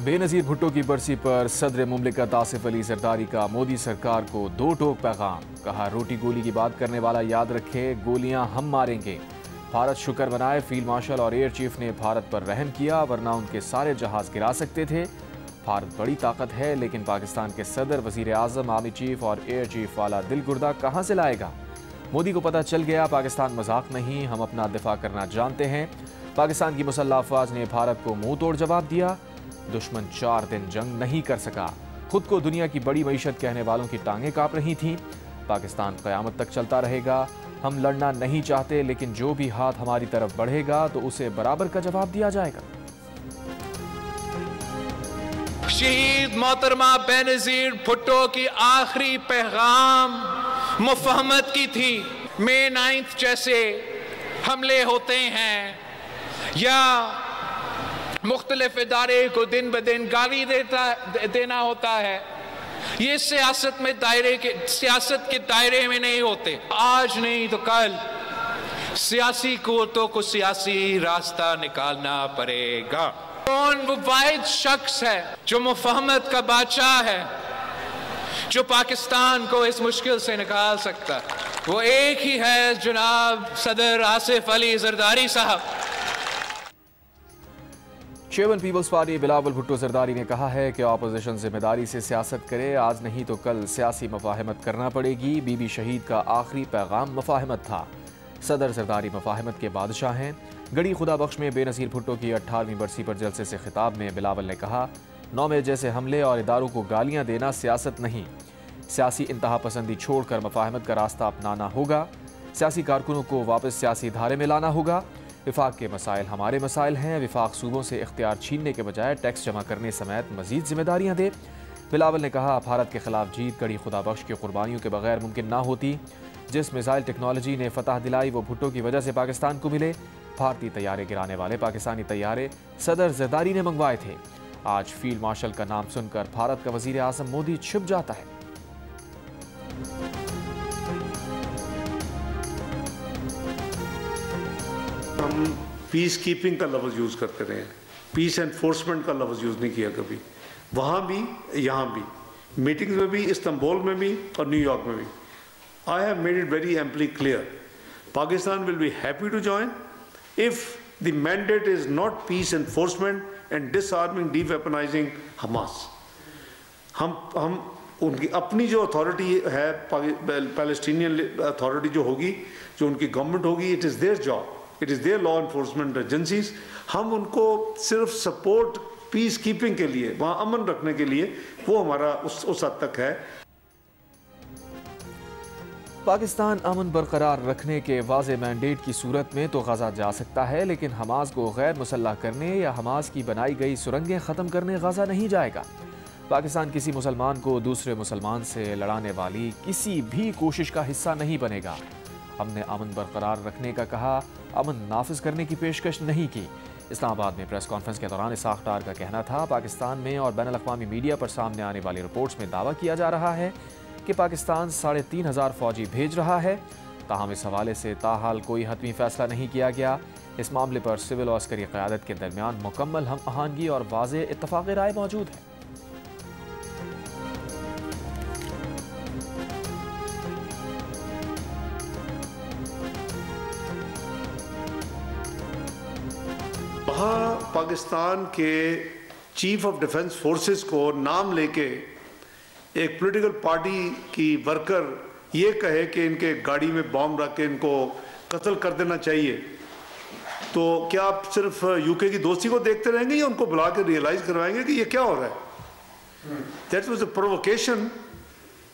बेनज़ीर भुट्टो की बरसी पर सदर मुमलिकत आसिफ अली जरदारी का मोदी सरकार को दो टोक पैगाम। कहा, रोटी गोली की बात करने वाला याद रखे, गोलियां हम मारेंगे। भारत शुक्र मनाए, फील्ड मार्शल और एयर चीफ ने भारत पर रहम किया, वरना उनके सारे जहाज गिरा सकते थे। भारत बड़ी ताकत है, लेकिन पाकिस्तान के सदर, वजीर आजम, आर्मी चीफ और एयर चीफ वाला दिल गुर्दा कहाँ से लाएगा। मोदी को पता चल गया, पाकिस्तान मजाक नहीं, हम अपना दिफा करना जानते हैं। पाकिस्तान की मुसल्लह अफवाज ने भारत को मुंह तोड़ जवाब दिया। दुश्मन 4 दिन जंग नहीं कर सका। खुद को दुनिया की बड़ी मईशत कहने वालों की टांगें कांप रही थीं। पाकिस्तान क़यामत तक चलता रहेगा। हम लड़ना नहीं चाहते, लेकिन जो भी हाथ हमारी तरफ बढ़ेगा तो उसे बराबर का जवाब दिया जाएगा। शहीद मोहतरमा बेनज़ीर भुट्टो की आखिरी पैगाम मुफहमत की थी। May 9 जैसे हमले होते हैं या मुख्तलिफ इदारे को दिन ब दिन गाली देना होता है, ये सियासत के दायरे में नहीं होते। आज नहीं तो कल सियासी कुव्वतों को सियासी रास्ता निकालना पड़ेगा। कौन वो वाहिद शख्स है जो मुफहमत का बादशाह है, जो पाकिस्तान को इस मुश्किल से निकाल सकता है? वो एक ही है, जनाब सदर आसिफ अली जरदारी साहब। Chairman Peoples Party Bilawal Bhutto Zardari ने कहा है कि अपोजिशन जिम्मेदारी से सियासत करे, आज नहीं तो कल सियासी मफाहमत करना पड़ेगी। बीबी शहीद का आखिरी पैगाम मफाहमत था। सदर जरदारी मफाहमत के बादशाह हैं। गढ़ी खुदा बख्श में बेनज़ीर भुट्टो की 18वीं बरसी पर जलसे से खिताब में बिलावल ने कहा, 9 मई जैसे हमले और इदारों को गालियां देना सियासत नहीं। सियासी इंतहा पसंदी छोड़कर मफाहमत का रास्ता अपनाना होगा। सियासी कारकुनों को वापस सियासी धारे में लाना होगा। विफाक के मसाइल हमारे मसाइल हैं। विफाक सूबों से इख्तियार छीनने के बजाय टैक्स जमा करने समेत मजीद जिम्मेदारियां दे। बिलावल ने कहा, भारत के खिलाफ जीत गढ़ी खुदा बख्श की कुर्बानियों के बगैर मुमकिन ना होती। जिस मिसाइल टेक्नोलॉजी ने फतह दिलाई वो भुट्टो की वजह से पाकिस्तान को मिले। भारतीय तैयारे गिराने वाले पाकिस्तानी तैयारे सदर जरदारी ने मंगवाए थे। आज फील्ड मार्शल का नाम सुनकर भारत का वजीर आजम मोदी छिप जाता है। हम पीस कीपिंग का लफ्ज़ यूज़ करते रहे हैं, पीस एनफोर्समेंट का लफ्ज़ यूज़ नहीं किया कभी। वहाँ भी, यहाँ भी, मीटिंग्स में भी, इस्तांबुल में भी और न्यूयॉर्क में भी। I have made it very amply clear, Pakistan will be happy to join if the mandate is not peace enforcement and disarming, de-weaponizing Hamas. हम उनकी अपनी जो अथॉरिटी है, पैलेस्टीनियन अथॉरिटी जो होगी, जो उनकी गवर्नमेंट होगी, it is their job, it is their law enforcement agencies. हम उनको सिर्फ सपोर्ट पीस कीपिंग के लिए, वहाँ अमन रखने के लिए, वो हमारा उस हद तक है। पाकिस्तान अमन बरकरार रखने के वाज़े मैंडेट की सूरत में तो गजा जा सकता है, लेकिन हमास को गैर मुसल्लह करने या हमास की बनाई गई सुरंगें ख़त्म करने गजा नहीं जाएगा। पाकिस्तान किसी मुसलमान को दूसरे मुसलमान से लड़ाने वाली किसी भी कोशिश का हिस्सा नहीं बनेगा। हमने अमन बरकरार रखने का कहा, अमन नाफिज करने की पेशकश नहीं की। इस्लामाबाद में प्रेस कॉन्फ्रेंस के दौरान इसाक डार का कहना था, पाकिस्तान में और बैनुल अक़वामी मीडिया पर सामने आने वाली रिपोर्ट्स में दावा किया जा रहा है कि पाकिस्तान 3500 फौजी भेज रहा है। ताहम इस हवाले से ताहाल कोई हतमी फैसला नहीं किया गया। इस मामले पर सिविल और अस्करी क़यादत के दरमियान मुकम्मल हम आहंगी और वाज़े इत्तफ़ाक़ राय मौजूद है। वहाँ पाकिस्तान के चीफ ऑफ डिफेंस फोर्सेस को नाम लेके एक पॉलिटिकल पार्टी की वर्कर ये कहे कि इनके गाड़ी में बॉम्ब रख के इनको कत्ल कर देना चाहिए, तो क्या आप सिर्फ यूके की दोस्ती को देखते रहेंगे या उनको बुला के रियलाइज करवाएंगे कि ये क्या हो रहा है? That was a provocation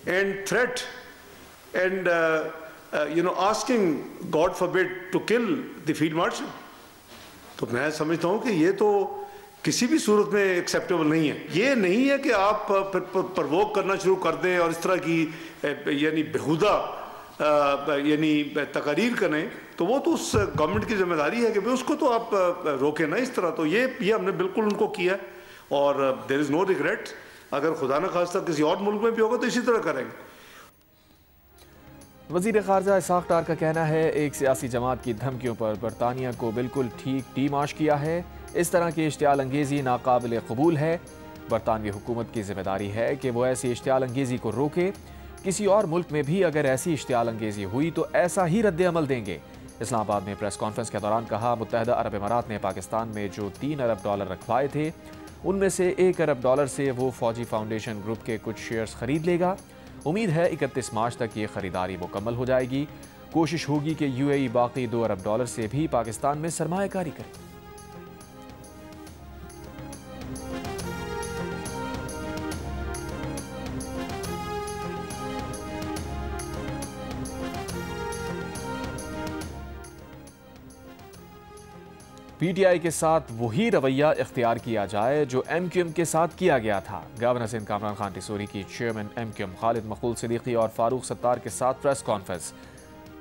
and threat and asking God forbid to kill the field marshal. तो मैं समझता हूँ कि ये तो किसी भी सूरत में एक्सेप्टेबल नहीं है। ये नहीं है कि आप प्रवोक करना शुरू कर दें और इस तरह की यानी बेहुदा यानी तकरीर करें, तो वो तो उस गवर्नमेंट की जिम्मेदारी है कि भाई उसको तो आप रोकें ना इस तरह। तो ये हमने बिल्कुल उनको किया और देयर इज़ नो रिग्रेट। अगर खुदा न खास्ता किसी और मुल्क में भी होगा तो इसी तरह करेंगे। वज़ीर ख़ारजा इसाक डार का कहना है, एक सियासी जमात की धमकियों पर बरतानिया को बिल्कुल ठीक टीमाश किया है। इस तरह की इश्तियाल अंगेज़ी नाकाबिल कबूल है। बरतानवी हुकूमत की जिम्मेदारी है कि वो ऐसी इश्तियाल अंगेज़ी को रोके। किसी और मुल्क में भी अगर ऐसी इश्तियाल अंगेज़ी हुई तो ऐसा ही रद्द अमल देंगे। इस्लामाबाद में प्रेस कॉन्फ्रेंस के दौरान कहा, मुत्तहदा अरब अमारात ने पाकिस्तान में जो $3 अरब रखवाए थे उनमें से $1 अरब से वो फौजी फाउंडेशन ग्रुप के कुछ शेयर्स खरीद लेगा। उम्मीद है 31 मार्च तक ये खरीदारी मुकम्मल हो जाएगी। कोशिश होगी कि UAE बाकी $2 अरब से भी पाकिस्तान में सरमायाकारी करे। PTI के साथ वही रवैया इख्तियार किया जाए जो MQM के साथ किया गया था। गवर्नर सिंध कामरान खान टिसोरी की चेयरमैन MQM खालिद मकबूल सिद्दीकी और फारूक सत्तार के साथ प्रेस कॉन्फ्रेंस।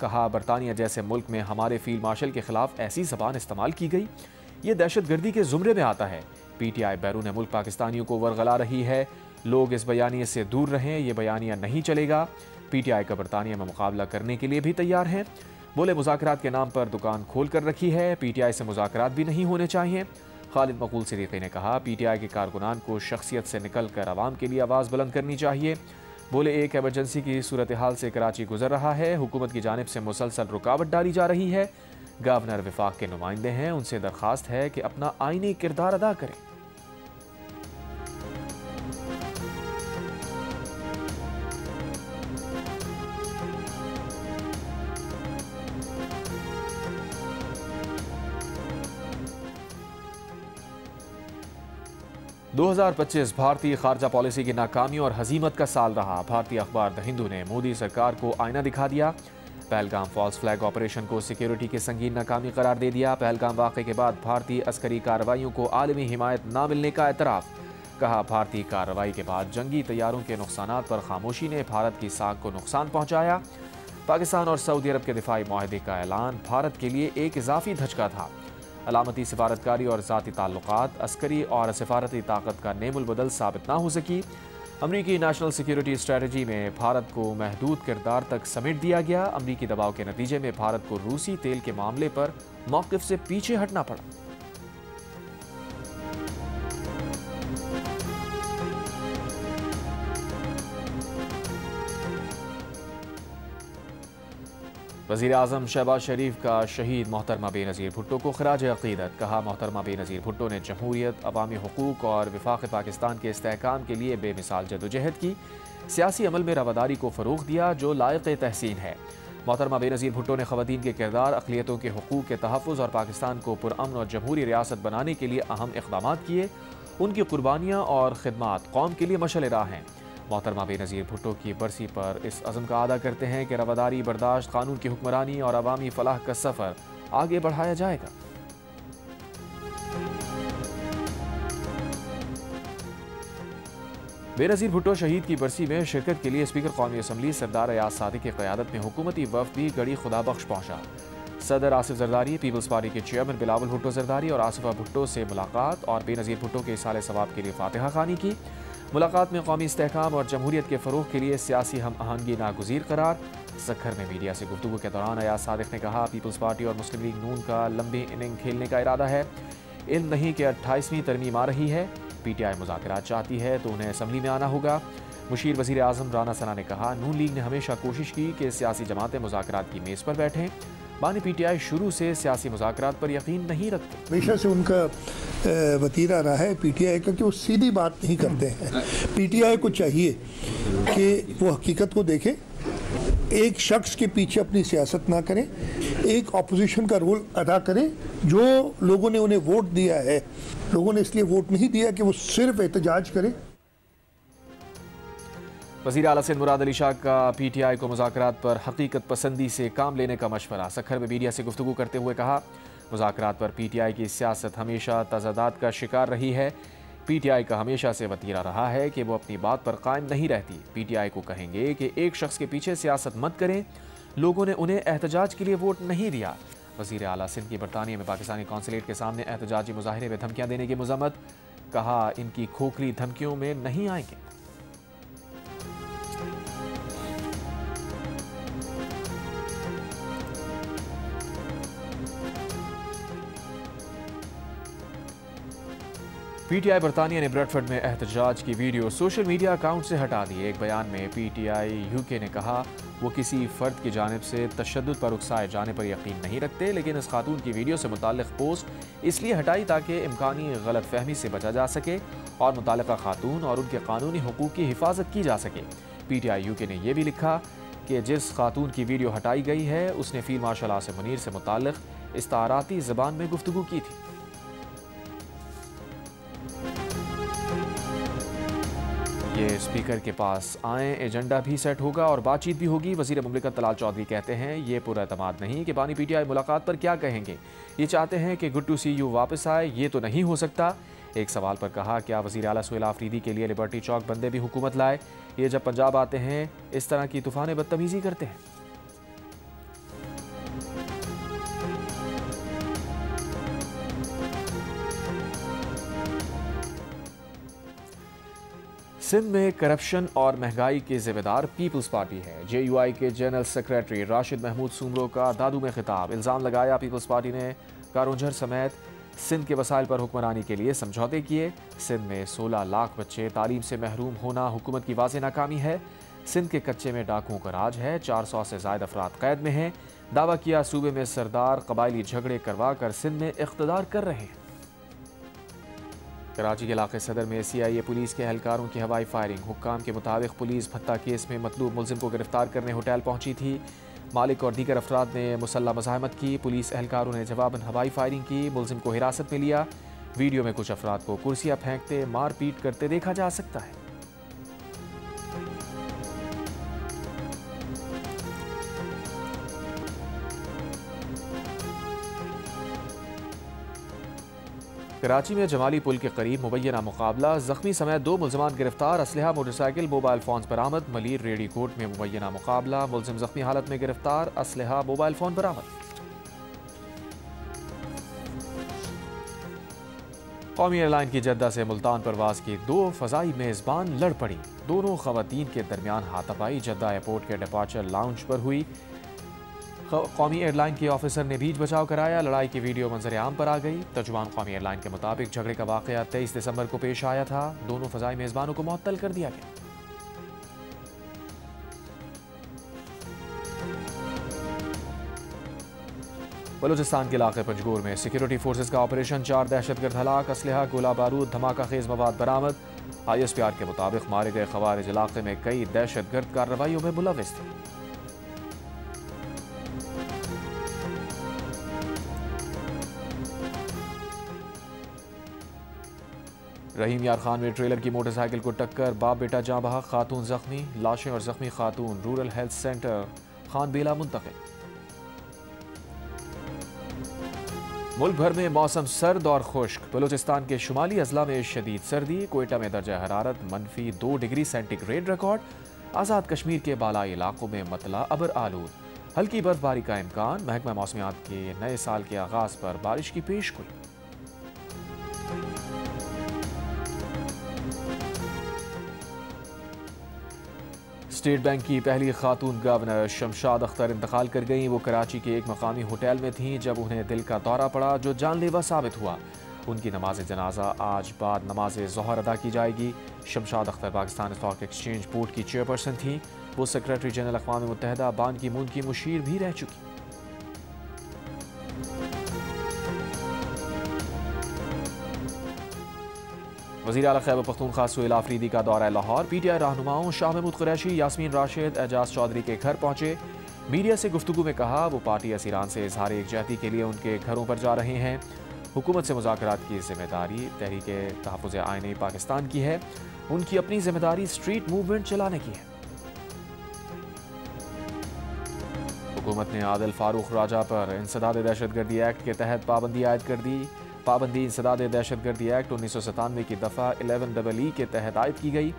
कहा, बरतानिया जैसे मुल्क में हमारे फील्ड मार्शल के खिलाफ ऐसी जबान इस्तेमाल की गई, ये दहशतगर्दी के जुमरे में आता है। PTI बैरून मुल्क पाकिस्तानियों को वरगला रही है। लोग इस बयानिए से दूर रहें, ये बयानिया नहीं चलेगा। PTI का बरतानिया में मुकाबला करने के लिए भी तैयार है। बोले, मुज़ाकरात के नाम पर दुकान खोल कर रखी है, PTI से मुज़ाकरात भी नहीं होने चाहिए। खालिद मकबूल सिद्दीकी ने कहा, PTI के कारकुनान को शख्सियत से निकल कर आवाम के लिए आवाज़ बुलंद करनी चाहिए। बोले, एक एमरजेंसी की सूरत हाल से कराची गुजर रहा है, हुकूमत की जानिब से मुसलसल रुकावट डाली जा रही है। गवर्नर विफाक के नुमाइंदे हैं, उनसे दरख्वास्त है कि अपना आईनी किरदार अदा करें। दो 2025 भारतीय खारजा पॉलिसी की नाकामी और हजीमत का साल रहा। भारतीय अखबार द हिंदू ने मोदी सरकार को आईना दिखा दिया। पहलगाम फॉल्स फ्लैग ऑपरेशन को सिक्योरिटी की संगीन नाकामी करार दे दिया। पहलगाम वाक़े के बाद भारतीय अस्करी कार्रवाइयों को आलमी हिमायत न मिलने का एतराफ़। कहा, भारतीय कार्रवाई के बाद जंगी तैयारों के नुकसानात पर खामोशी ने भारत की साख को नुकसान पहुँचाया। पाकिस्तान और सऊदी अरब के दिफाई माहदे का ऐलान भारत के लिए एक इजाफी धचका था। अलामती सिफारतकारी और ज़ाती ताल्लुकात अस्करी और सिफारती ताकत का नेमुल बदल साबित ना हो सकी। अमरीकी नेशनल सिक्योरिटी स्ट्रेटजी में भारत को महदूद किरदार तक समेट दिया गया। अमरीकी दबाव के नतीजे में भारत को रूसी तेल के मामले पर मौक़िफ़ से पीछे हटना पड़ा। वज़ीर आज़म शहबाज शरीफ का शहीद मोहतरमा बेनज़ीर भुट्टो को खराज अक़ीदत। कहा, मोहतरमा बेनज़ीर भुट्टो ने जमहूरियत, अवामी हुकूक और वफ़ाक़ पाकिस्तान के इस्तेहकाम के लिए बेमिसाल जदोजहद की। सियासी अमल में रवादारी को फ़रोग़ दिया जो लायक़ तहसीन है। मोहतरमा बेनज़ीर भुट्टो ने ख़वातीन के किरदार, अक़लियतों के हुकूक के तहफ़्फ़ुज़ और पाकिस्तान को पुरअमन और जमहूरी रियासत बनाने के लिए अहम इक़दामात किए। उनकी क़ुरबानियाँ और ख़िदमात कौम के लिए मशअल राह हैं। मोहतरमा बेनज़ीर भुट्टो की बरसी पर इस अज़म का अदा करते हैं कि रवादारी, बर्दाश्त, कानून की हुक्मरानी और अवामी फलाह का सफ़र आगे बढ़ाया जाएगा। बेनज़ीर भुट्टो शहीद की बरसी में शिरकत के लिए स्पीकर कौमी असम्बली सरदार अयाज सादिक की क़यादत में हुकूमती वफ़द भी गड़ी खुदाबख्श पहुँचा। सदर आसिफ जरदारी, पीपल्स पार्टी के चेयरमैन बिलावल भुट्टो जरदारी और आसिफा भुट्टो से मुलाकात और बेनज़ीर भुट्टो के इसाले सवाब के लिए फातिहा खानी की। मुलाकात में कौमी इस्तेहकाम और जमहूरियत के फ़रोग़ के लिए सियासी हम आहंगी नागुज़ीर करार। सक्खर में मीडिया से गुफ्तगू के दौरान अयाज सादिक ने कहा, पीपल्स पार्टी और मुस्लिम लीग नून का लंबी इनिंग खेलने का इरादा है। इल्म नहीं कि 28वीं तरमीम आ रही है। PTI मुज़ाकरात चाहती है तो उन्हें असम्बली में आना होगा। मुशीर वज़ीर आज़म राना सना ने कहा, नून लीग ने हमेशा कोशिश की कि सियासी जमातें मुज़ाकरात की मेज़ पर बैठें। बानी PTI शुरू से सियासी मुज़ाकरात पर यकीन नहीं रखते। हमेशा से उनका वतीरा रहा है PTI का कि वो सीधी बात नहीं करते हैं। PTI को चाहिए कि वो हकीकत को देखे, एक शख्स के पीछे अपनी सियासत ना करें, एक अपोजिशन का रोल अदा करें। जो लोगों ने उन्हें वोट दिया है, लोगों ने इसलिए वोट नहीं दिया कि वो सिर्फ एहतजाज करें। वज़ीर आला सिंध मुराद अली शाह का PTI को मुज़ाकरात पर हकीकत पसंदी से काम लेने का मशवरा। सक्खर में मीडिया से गुफ्तगू करते हुए कहा, मुज़ाकरात पर PTI की सियासत हमेशा तज़ादात का शिकार रही है। PTI का हमेशा से वतीरा रहा है कि वो अपनी बात पर कायम नहीं रहती। PTI को कहेंगे कि एक शख्स के पीछे सियासत मत करें, लोगों ने उन्हें एहतजाज के लिए वोट नहीं दिया। वज़ीर आला सिंध की बरतानिया में पाकिस्तानी कौंसलेट के सामने एहतजाजी मुजाहरे में धमकियाँ देने की मज़म्मत। कहा, इनकी खोखली धमकियों में नहीं आएंगे। पीटीआई बरतानिया ने ब्रेडफोर्ड में एहतजाज की वीडियो सोशल मीडिया अकाउंट से हटा दी। एक बयान में पीटीआई यूके ने कहा वो किसी फ़र्द की जानिब से तशद्दुद पर उकसाए जाने पर यकीन नहीं रखते, लेकिन इस खातून की वीडियो से मुताल्लिक़ पोस्ट इसलिए हटाई ताकि इम्कानी गलतफहमी से बचा जा सके और मुताल्लिक़ा खातून और उनके कानूनी हुकूक की हिफाजत की जा सके। पीटीआई यूके ने यह भी लिखा कि जिस खातून की वीडियो हटाई गई है उसने फील्ड मार्शल आसिम मुनीर से मुताल्लिक़ इस्ताराती ज़बान में गुफ्तगू की थी। ये स्पीकर के पास आए, एजेंडा भी सेट होगा और बातचीत भी होगी। वज़ीर मुमलिकत तलाल चौधरी कहते हैं ये पुरएतमाद नहीं कि बानी पीटीआई मुलाकात पर क्या कहेंगे, ये चाहते हैं कि गुड टू सी यू वापस आए, ये तो नहीं हो सकता। एक सवाल पर कहा क्या वज़ीर आला सुहेल आफरीदी के लिए लिबर्टी चौक बंदे भी हुकूमत लाए, ये जब पंजाब आते हैं इस तरह की तूफ़ान बदतमीज़ी करते हैं। सिंध में करप्शन और महंगाई के जिम्मेदार पीपल्स पार्टी है। JUI के जनरल सेक्रेटरी राशिद महमूद सुमरो का दादू में खिताब। इल्ज़ाम लगाया पीपल्स पार्टी ने कारोंझर समेत सिंध के वसाइल पर हुक्मरानी के लिए समझौते किए। सिंध में 16 लाख बच्चे तालीम से महरूम होना हुकूमत की वाज़ेह नाकामी है। सिंध के कच्चे में डाकुओं का राज है, 400 से ज़ायद अफराद कैद में हैं। दावा किया सूबे में सरदार कबायली झगड़े करवा कर सिंध में इख्तदार कर रहे हैं। कराची के इलाके सदर में CIA पुलिस के एहलकारों की हवाई फायरिंग। हुक्काम के मुताबिक पुलिस भत्ता केस में मतलूब मुलजिम को गिरफ्तार करने होटल पहुंची थी। मालिक और दीगर अफराद ने मुसल्लह मज़ाहमत की। पुलिस एहलकारों ने जवाबन हवाई फायरिंग की, मुलजिम को हिरासत में लिया। वीडियो में कुछ अफराद को कुर्सियां फेंकते मारपीट करते देखा जा सकता है। कराची में जमाली पुल के करीब मुबैना मुकाबला, जख्मी समेत 2 मुलजमान गिरफ्तार। असलहा, मोटरसाइकिल, मोबाइल फ़ोन बरामद। मलीर रेडी कोर्ट में मुबैना मुकाबला, मुलजिम जख्मी हालत में गिरफ्तार। असलहा, मोबाइल फ़ोन बरामद। कौमी एयरलाइन की जद्दा से मुल्तान परवाज की 2 फ़ज़ाई मेज़बान लड़ पड़ी। दोनों ख़वातीन के दरमियान हाथापाई जद्दा एयरपोर्ट के डिपार्चर लाउंज पर हुई। कौमी एयरलाइन के ऑफिसर ने बीच बचाव कराया। लड़ाई की वीडियो मंजर आम पर आ गई। तर्जुमान कौमी एयरलाइन के मुताबिक झगड़े का वाक़या 23 दिसंबर को पेश आया था। दोनों फ़ज़ाई मेज़बानों को मुअत्तल कर दिया गया। बलूचिस्तान के इलाके पंजगोर में सिक्योरिटी फोर्सेज का ऑपरेशन, 4 दहशतगर्द हलाक। असलहा, गोला बारूद, धमाका खेज मवाद बरामद। ISPR के मुताबिक मारे गए खवारिज इलाके में कई दहशतगर्द कार्रवाइयों में मुलव्विस थे। रहीम यार खान में ट्रेलर की मोटरसाइकिल को टक्कर, बाप बेटा जाँ बहक, खातून जख्मी। लाशें और जख्मी खातून रूरल हेल्थ सेंटर खान बेला मुंतकिल। मुल्क भर में मौसम सर्द और खुश्क। बलूचिस्तान के शुमाली अजला में शदीद सर्दी। कोयटा में दर्जा हरारत -2 degree centigrade record. Azad Kashmir के बालाई इलाकों में मतला अबर आलूद। हल्की बर्फबारी का इम्कान। महकमा मौसमियात के नए साल के आगाज पर बारिश की पेशगोई। स्टेट बैंक की पहली खातून गवर्नर शमशाद अख्तर इंतकाल कर गईं। वो कराची के एक मकामी होटल में थीं जब उन्हें दिल का दौरा पड़ा जो जानलेवा साबित हुआ। उनकी नमाज जनाजा आज बाद नमाज ज़ोहर अदा की जाएगी। Shamshad Akhtar Pakistan stock exchange board की चेयरपर्सन थीं। वो सेक्रेटरी जनरल अक़वाम मुत्तहिदा बान की मून की मुशीर भी रह चुकी। वज़ीर आला खैबर पख्तूनख्वा सुहेल आफरीदी का दौरा लाहौर। PTI रहनुमाओं शाह महमूद कुरैशी, यास्मीन राशिद, एजाज चौधरी के घर पहुंचे। मीडिया से गुफ्तगू में कहा वो पार्टी असीरान से इजहार एकजहती के लिए उनके घरों पर जा रहे हैं। हुकूमत से मुज़ाकरात की जिम्मेदारी तहरीक तहफ़्फ़ुज़ आईन पाकिस्तान की है। उनकी अपनी जिम्मेदारी स्ट्रीट मूवमेंट चलाने की है। हुकूमत ने आदिल फारूक राजा पर इंसदाद दहशतगर्दी एक्ट के तहत पाबंदी आयद कर दी। पाबंदी इंसदाद दहशतगर्दी एक्ट 1997 की दफ़ा 11EE के तहत आयद की गई।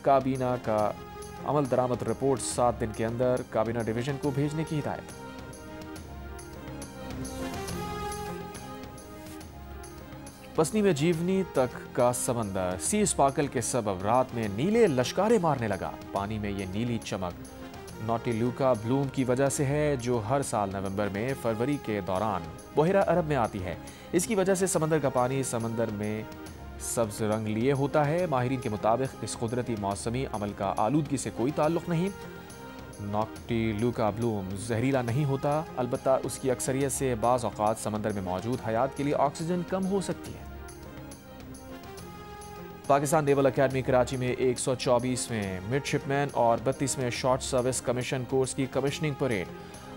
काबीना का अमल दरामद रिपोर्ट 7 दिन के अंदर काबीना डिवीज़न को भेजने की हिदायत। पसनी में जीवनी तक का समंदर, सी स्पार्कल के सबब रात में नीले लश्कारे मारने लगा। पानी में ये नीली चमक नॉटिलुका ब्लूम की वजह से है जो हर साल नवंबर में फरवरी के दौरान बहेरा अरब में आती है। इसकी वजह से समंदर का पानी समंदर में सब्ज रंग लिए होता है। माहिरीन के मुताबिक इस कुदरती मौसमी अमल का आलूदगी से कोई ताल्लुक नहीं। नॉक्टिलुका ब्लूम जहरीला नहीं होता, अलबत्ता उसकी अक्सरियत से बाज़ औक़ात समंदर में मौजूद हयात के लिए ऑक्सीजन कम हो सकती है। पाकिस्तान नेवल अकेडमी कराची में 124वें मिडशिपमैन और 32वें शॉर्ट सर्विस कमीशन कोर्स की commissioning parade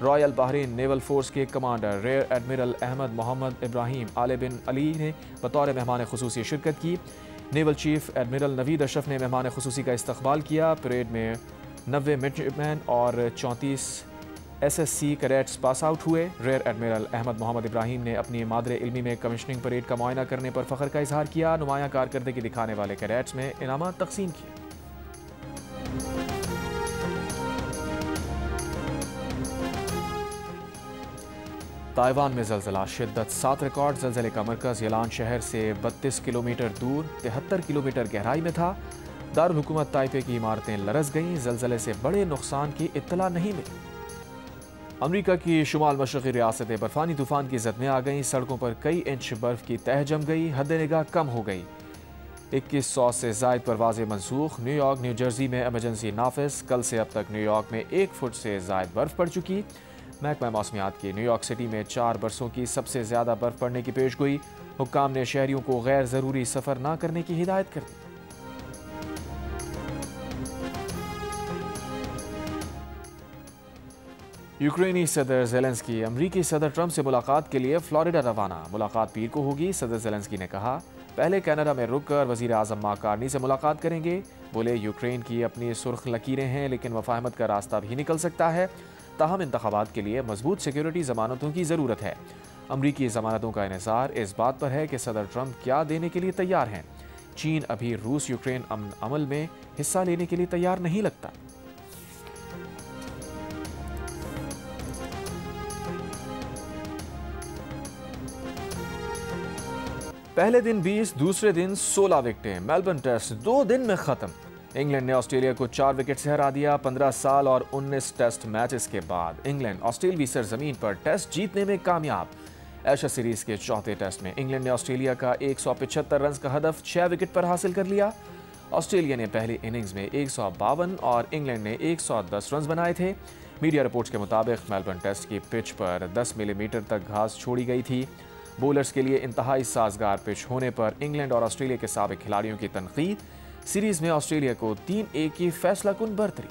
royal Bahrain naval force के commander rear admiral Ahmed Mohammed Ibrahim Al bin Ali ने बतौर मेहमान खुसूसी शिरकत की। Naval chief admiral Naveed Ashraf ने मेहमान खुसूसी का इस्तकबाल किया। परेड में 90 मिडशिपमैन और 34 SSC कैडेट्स पास आउट हुए। Rare admiral Ahmed Mohammed Ibrahim ने अपनी मादरे इल्मी में कमीशनिंग परेड का मुआयना करने पर फ़ख्र का इजहार किया। नुमायां कारकर्दगी दिखाने वाले कैडेट्स में इनामात तकसीम किए। ताइवान में ज़लज़ला, शिद्दत 7 रिकॉर्ड। ज़लज़ले का मरकज़ यलान शहर से 32 किलोमीटर दूर 73 किलोमीटर गहराई में था। दारुल हुकूमत ताइपे की इमारतें लरज़ गईं। ज़लज़ले से बड़े नुकसान की इत्तला नहीं मिली। अमरीका की शुमाल मशरक़ी रियासतें बर्फानी तूफ़ान की ज़द में आ गईं। सड़कों पर कई इंच बर्फ़ की तह जम गई। हद निगाह कम हो गई। 2100 से ज़ायद परवाज़ें मनसूख। न्यूयॉर्क न्यू जर्सी में एमरजेंसी नाफिज। कल से अब तक न्यूयॉर्क में 1 फुट से ज़ायद बर्फ़ पड़ चुकी। महकमा मौसमियात की न्यूयॉर्क सिटी में 4 बरसों की सबसे ज़्यादा बर्फ़ पड़ने की पेशगोई। हुक्काम ने शहरियों को गैर ज़रूरी सफ़र न करने की हिदायत कर दी। यूक्रेनी सदर ज़ेलेंस्की अमरीकी सदर ट्रंप से मुलाकात के लिए फ्लोरिडा रवाना। मुलाकात पीर को होगी। सदर ज़ेलेंस्की ने कहा, पहले कनाडा में रुककर वज़ीर आज़म मार्क कार्नी से मुलाकात करेंगे। बोले, यूक्रेन की अपनी सुर्ख लकीरें हैं, लेकिन मुफाहमत का रास्ता भी निकल सकता है। ताहम इंतखाबात के लिए मजबूत सिक्योरिटी ज़मानतों की ज़रूरत है। अमरीकी ज़मानतों का इन्हिसार इस बात पर है कि सदर ट्रंप क्या देने के लिए तैयार हैं। चीन अभी रूस यूक्रेन अमल में हिस्सा लेने के लिए तैयार नहीं लगता। पहले दिन 20, दूसरे दिन 16 विकेटें। मेलबर्न टेस्ट 2 दिन में खत्म। इंग्लैंड ने ऑस्ट्रेलिया को 4 विकेट से हरा दिया। 15 साल और 19 टेस्ट मैचेस के बाद इंग्लैंड ऑस्ट्रेलवी सरजमीन पर टेस्ट जीतने में कामयाब। एशेज सीरीज के चौथे टेस्ट में इंग्लैंड ने ऑस्ट्रेलिया का 175 रन का हदफ 6 विकेट पर हासिल कर लिया। ऑस्ट्रेलिया ने पहली इनिंग्स में 152 और इंग्लैंड ने 110 रन बनाए थे। मीडिया रिपोर्ट्स के मुताबिक मेलबर्न टेस्ट की पिच पर 10 मिलीमीटर तक घास छोड़ी गई थी। बॉलर्स के लिए इंतहाई साजगार पिच होने पर इंग्लैंड और ऑस्ट्रेलिया के साबिक खिलाड़ियों की तनकीद। सीरीज में ऑस्ट्रेलिया को 3-1 की फैसलाकुन बढ़तरी।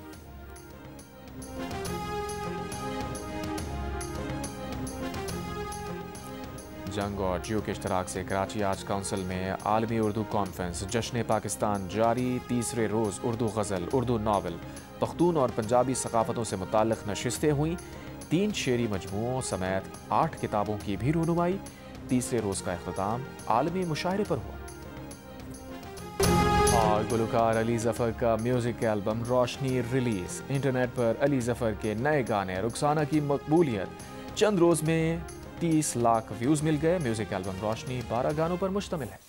जंग और जियो के इश्तराक से कराची आज काउंसिल में आलमी उर्दू कॉन्फ्रेंस जश्न पाकिस्तान जारी। तीसरे रोज़ उर्दू गज़ल, उर्दू नावल, पख्तून और पंजाबी सकाफ़तों से मुताल्लिक़ नशिस्तें हुई। 3 शेरी मजमूओं समेत 8 किताबों की भी रूनुमाई। तीसरे रोज़ का इख्तिताम आलमी मुशायरे पर हुआ। और गुलकार अली ज़फ़र का म्यूज़िक एल्बम रोशनी रिलीज़। इंटरनेट पर अली ज़फ़र के नए गाने रुखसाना की मकबूलियत। चंद रोज़ में 30 लाख व्यूज़ मिल गए। म्यूज़िक एल्बम रोशनी 12 गानों पर मुश्तमिल है।